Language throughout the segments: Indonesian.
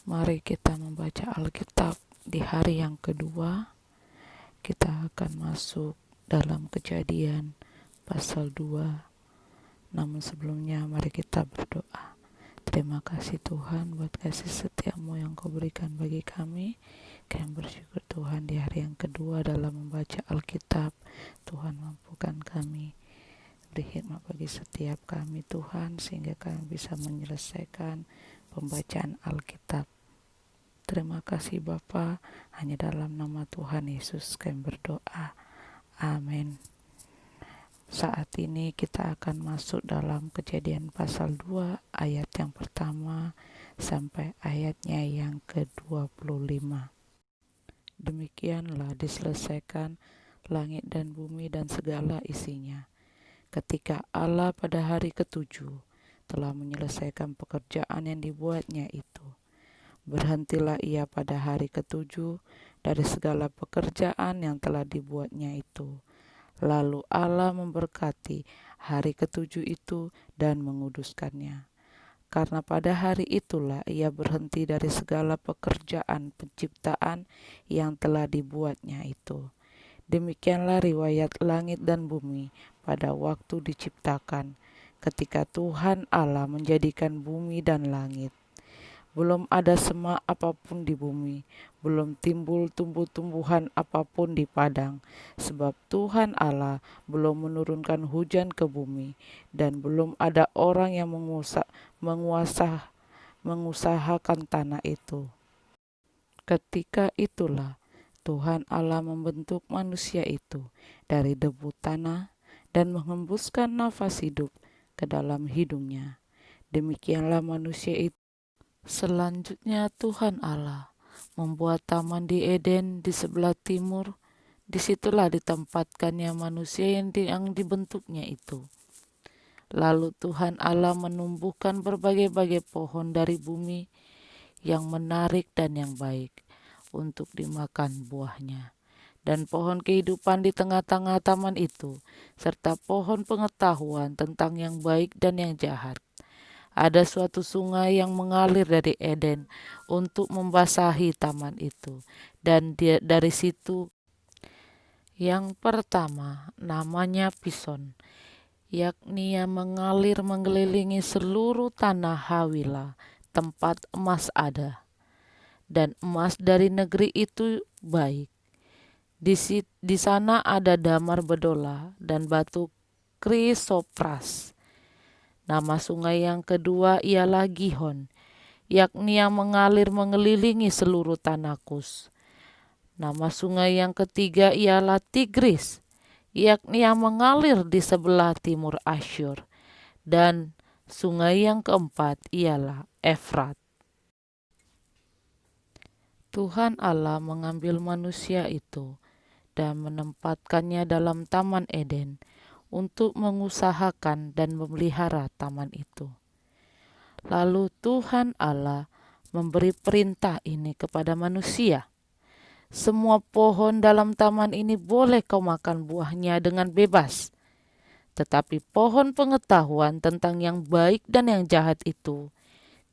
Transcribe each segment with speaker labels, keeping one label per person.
Speaker 1: Mari kita membaca Alkitab di hari yang kedua. Kita akan masuk dalam Kejadian pasal 2. Namun sebelumnya mari kita berdoa. Terima kasih Tuhan buat kasih setiamu yang kau berikan bagi kami. Kami bersyukur Tuhan di hari yang kedua dalam membaca Alkitab. Tuhan mampukan kami, beri hikmat bagi setiap kami Tuhan, sehingga kami bisa menyelesaikan pembacaan Alkitab. Terima kasih Bapa, hanya dalam nama Tuhan Yesus kami berdoa. Amin. Saat ini kita akan masuk dalam Kejadian pasal 2 ayat yang pertama sampai ayatnya yang ke-25. Demikianlah diselesaikan langit dan bumi dan segala isinya, ketika Allah pada hari ketujuh telah menyelesaikan pekerjaan yang dibuatnya itu. Berhentilah ia pada hari ketujuh dari segala pekerjaan yang telah dibuatnya itu. Lalu Allah memberkati hari ketujuh itu dan menguduskannya. Karena pada hari itulah ia berhenti dari segala pekerjaan penciptaan yang telah dibuatnya itu. Demikianlah riwayat langit dan bumi pada waktu diciptakan, ketika Tuhan Allah menjadikan bumi dan langit. Belum ada semak apapun di bumi, belum timbul tumbuh-tumbuhan apapun di padang, sebab Tuhan Allah belum menurunkan hujan ke bumi, dan belum ada orang yang mengusahakan tanah itu. Ketika itulah Tuhan Allah membentuk manusia itu dari debu tanah dan menghembuskan nafas hidup ke dalam hidungnya. Demikianlah manusia itu. Selanjutnya Tuhan Allah membuat taman di Eden di sebelah timur. Disitulah ditempatkannya manusia yang dibentuknya itu. Lalu Tuhan Allah menumbuhkan berbagai-bagai pohon dari bumi yang menarik dan yang baik untuk dimakan buahnya. Dan pohon kehidupan di tengah-tengah taman itu, serta pohon pengetahuan tentang yang baik dan yang jahat. Ada suatu sungai yang mengalir dari Eden untuk membasahi taman itu. Dan dari situ yang pertama namanya Pison, yakni yang mengalir mengelilingi seluruh tanah Hawila, tempat emas ada. Dan emas dari negeri itu baik. Di sana ada damar bedola dan batu krisopras. Nama sungai yang kedua ialah Gihon, yakni yang mengalir mengelilingi seluruh tanah Kus. Nama sungai yang ketiga ialah Tigris, yakni yang mengalir di sebelah timur Asyur. Dan sungai yang keempat ialah Efrat. Tuhan Allah mengambil manusia itu dan menempatkannya dalam Taman Eden untuk mengusahakan dan memelihara taman itu. Lalu Tuhan Allah memberi perintah ini kepada manusia. Semua pohon dalam taman ini boleh kau makan buahnya dengan bebas. Tetapi pohon pengetahuan tentang yang baik dan yang jahat itu,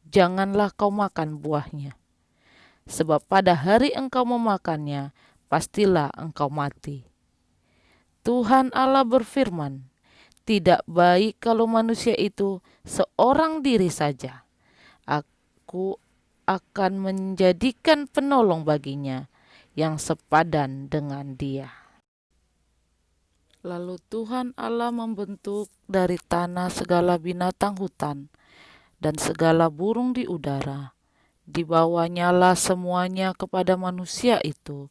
Speaker 1: janganlah kau makan buahnya. Sebab pada hari engkau memakannya, pastilah engkau mati. Tuhan Allah berfirman, tidak baik kalau manusia itu seorang diri saja. Aku akan menjadikan penolong baginya yang sepadan dengan dia. Lalu Tuhan Allah membentuk dari tanah segala binatang hutan dan segala burung di udara. Dibawanyalah semuanya kepada manusia itu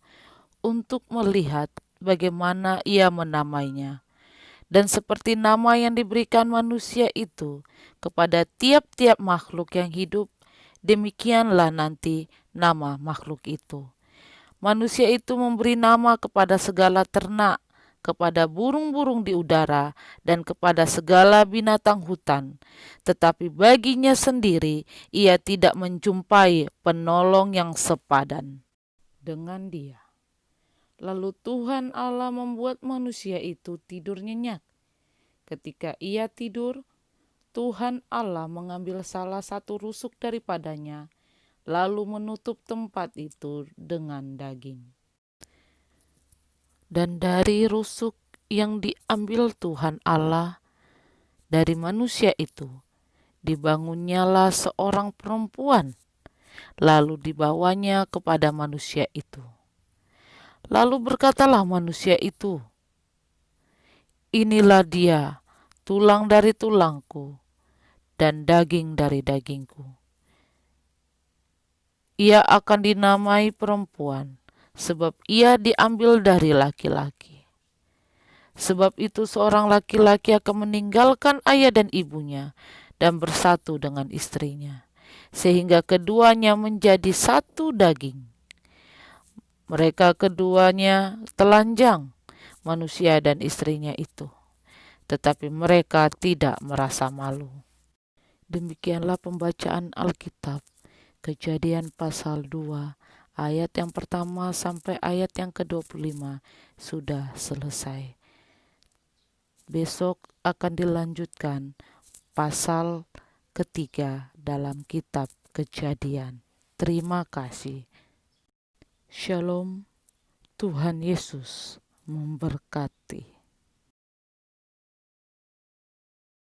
Speaker 1: untuk melihat bagaimana ia menamainya. Dan seperti nama yang diberikan manusia itu kepada tiap-tiap makhluk yang hidup, demikianlah nanti nama makhluk itu. Manusia itu memberi nama kepada segala ternak, kepada burung-burung di udara, dan kepada segala binatang hutan. Tetapi baginya sendiri ia tidak menjumpai penolong yang sepadan dengan dia. Lalu Tuhan Allah membuat manusia itu tidur nyenyak. Ketika ia tidur, Tuhan Allah mengambil salah satu rusuk daripadanya, lalu menutup tempat itu dengan daging. Dan dari rusuk yang diambil Tuhan Allah dari manusia itu, dibangunnyalah seorang perempuan, lalu dibawanya kepada manusia itu. Lalu berkatalah manusia itu, inilah dia, tulang dari tulangku dan daging dari dagingku. Ia akan dinamai perempuan, sebab ia diambil dari laki-laki. Sebab itu seorang laki-laki akan meninggalkan ayah dan ibunya dan bersatu dengan istrinya, sehingga keduanya menjadi satu daging. Mereka keduanya telanjang, manusia dan istrinya itu, tetapi mereka tidak merasa malu. Demikianlah pembacaan Alkitab. Kejadian pasal 2 ayat yang pertama sampai ayat yang ke-25 sudah selesai. Besok akan dilanjutkan pasal ketiga dalam kitab Kejadian. Terima kasih. Shalom, Tuhan Yesus memberkati.